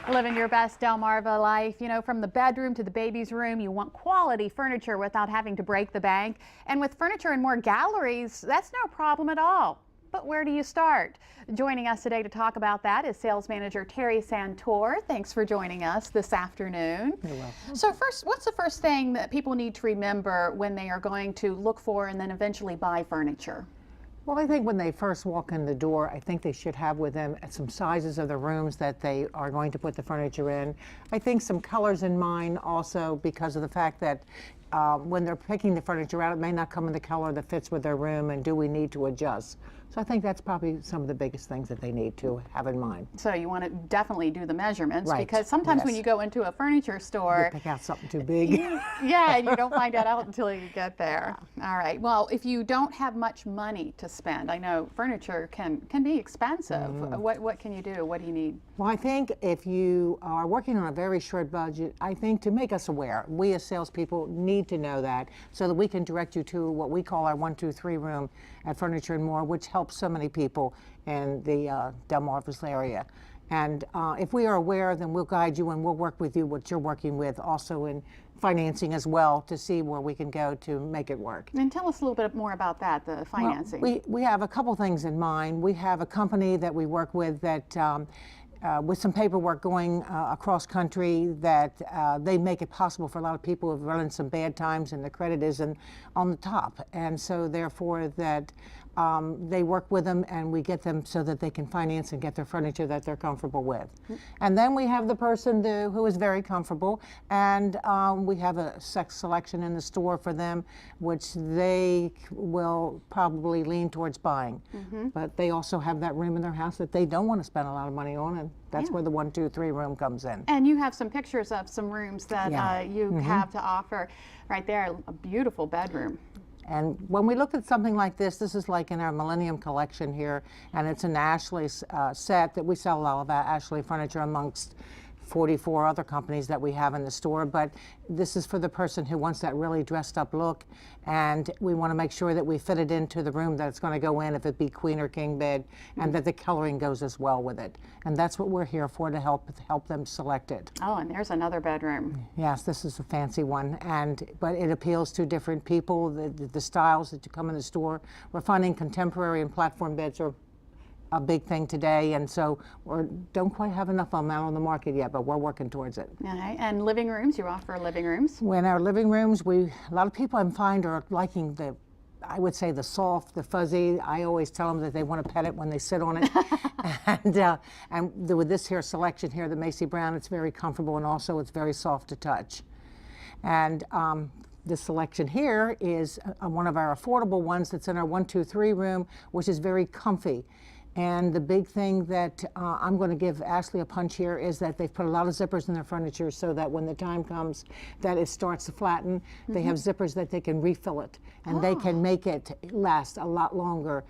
Living your best Delmarva life. You know, from the bedroom to the baby's room, you want quality furniture without having to break the bank. And with Furniture and More galleries, that's no problem at all. But where do you start? Joining us today to talk about that is sales manager Terry Santor. Thanks for joining us this afternoon. You're welcome. So first, what's the first thing that people need to remember when they are going to look for and then eventually buy furniture? Well, I think when they first walk in the door, I think they should have with them some sizes of the rooms that they are going to put the furniture in. I think some colors in mind also, because of the fact that when they're picking the furniture out, it may not come in the color that fits with their room, and do we need to adjust? So I think that's probably some of the biggest things that they need to have in mind. So you want to definitely do the measurements, Right. because sometimes when Yes. you go into a furniture store, You pick out something too big. yeah, and you don't find that out until you get there. All right. Well, if you don't have much money to spend, I know furniture can be expensive. What can you do? What do you need? Well, I think if you are working on a very short budget, I think to make us aware, we as salespeople need to know that so that we can direct you to what we call our 1, 2, 3 room at Furniture and More, which helps so many people in the Delmarva area. And if we are aware, then we'll guide you and we'll work with you what you're working with, also in financing as well, to see where we can go to make it work. And tell us a little bit more about that, the financing. Well, we have a couple things in mind. We have a company that we work with that with some paperwork going across country, that they make it possible for a lot of people who've run in some bad times and the credit isn't on the top. And so therefore that they work with them and we get them so that they can finance and get their furniture that they're comfortable with. And then we have the person who is very comfortable, and we have a selection in the store for them, which they will probably lean towards buying. But they also have that room in their house that they don't want to spend a lot of money on, and that's where the 1, 2, 3 room comes in. And you have some pictures of some rooms that Yeah. you have to offer right there. A beautiful bedroom. And when we look at something like this is like in our Millennium collection here, and it's an Ashley set that we sell a lot of Ashley furniture amongst 44 other companies that we have in the store, but this is for the person who wants that really dressed up look, and we want to make sure that we fit it into the room that it's going to go in, if it be queen or king bed, and that the coloring goes as well with it. And that's what we're here for, to help them select it. Oh, and there's another bedroom. Yes, this is a fancy one, but it appeals to different people, the styles that you come in the store. We're finding contemporary and platform beds are a big thing today, and so we don't quite have enough of them out on the market yet, but we're working towards it. All right. And living rooms, you offer living rooms? In our living rooms, a lot of people I find are liking I would say the soft, the fuzzy. I always tell them that they want to pet it when they sit on it. and with this here selection here, the Macy Brown, it's very comfortable, and also it's very soft to touch. And this selection here is one of our affordable ones that's in our 1, 2, 3 room, which is very comfy. And the big thing that I'm going to give Ashley a punch here is that they've put a lot of zippers in their furniture so that when the time comes that it starts to flatten, they have zippers that they can refill it, and they can make it last a lot longer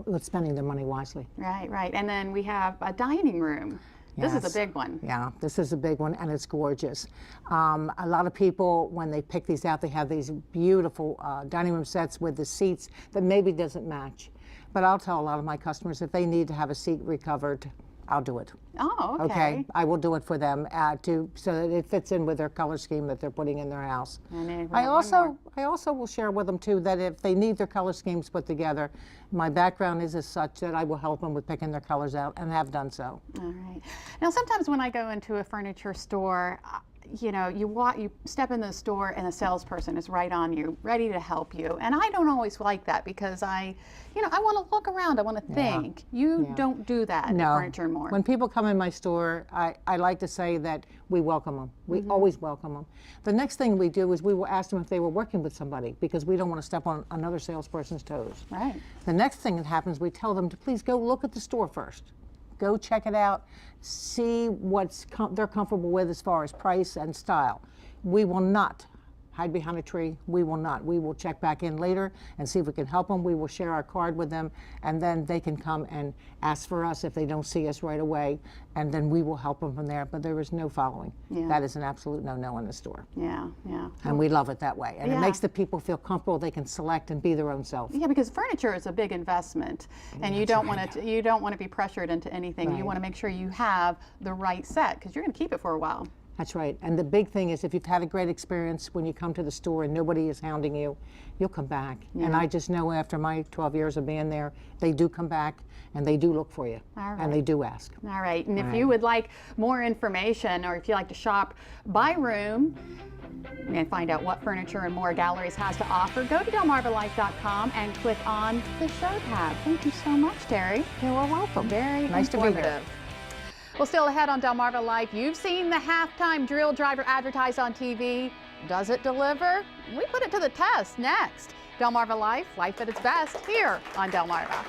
with spending their money wisely. Right, right. And then we have a dining room. This is Yes. a big one. Yeah, this is a big one, and it's gorgeous. A lot of people, when they pick these out, they have these beautiful dining room sets with the seats that maybe doesn't match. But I'll tell a lot of my customers, if they need to have a seat recovered, I'll do it. Oh, okay. I will do it for them so that it fits in with their color scheme that they're putting in their house. And then we I have one more. also will share with them too that if they need their color schemes put together, my background is as such that I will help them with picking their colors out, and have done so. All right. Now, sometimes when I go into a furniture store, you know, you step in the store and a salesperson is right on you, ready to help you. And I don't always like that, because I want to look around, I want to think. You don't do that at Furniture and More. When people come in my store, I like to say that we welcome them. We always welcome them. The next thing we do is we will ask them if they were working with somebody, because we don't want to step on another salesperson's toes. Right. The next thing that happens, we tell them to please go look at the store first. Go check it out, see what they're comfortable with as far as price and style. We will not hide behind a tree. We will not. We will check back in later and see if we can help them. We will share our card with them, and then they can come and ask for us if they don't see us right away, and then we will help them from there. But there is no following. Yeah. That is an absolute no-no in the store. Yeah, yeah. And we love it that way. And Yeah. it makes the people feel comfortable. They can select and be their own self. Yeah, because furniture is a big investment, and you don't want to be pressured into anything. You Right. want to make sure you have the right set because you're going to keep it for a while. That's right. And the big thing is if you've had a great experience when you come to the store and nobody is hounding you, you'll come back. And I just know after my 12 years of being there, they do come back and they do look for you. All right. And they do ask. All right, and if you would like more information, or if you like to shop by room and find out what Furniture and More Galleries has to offer, go to delmarvalife.com and click on the show tab. Thank you so much, Terry. You're welcome. Very Nice to be here. informative. Well, still ahead on Delmarva Life, you've seen the halftime drill driver advertised on TV. Does it deliver? We put it to the test next. Delmarva Life, life at its best, here on Delmarva.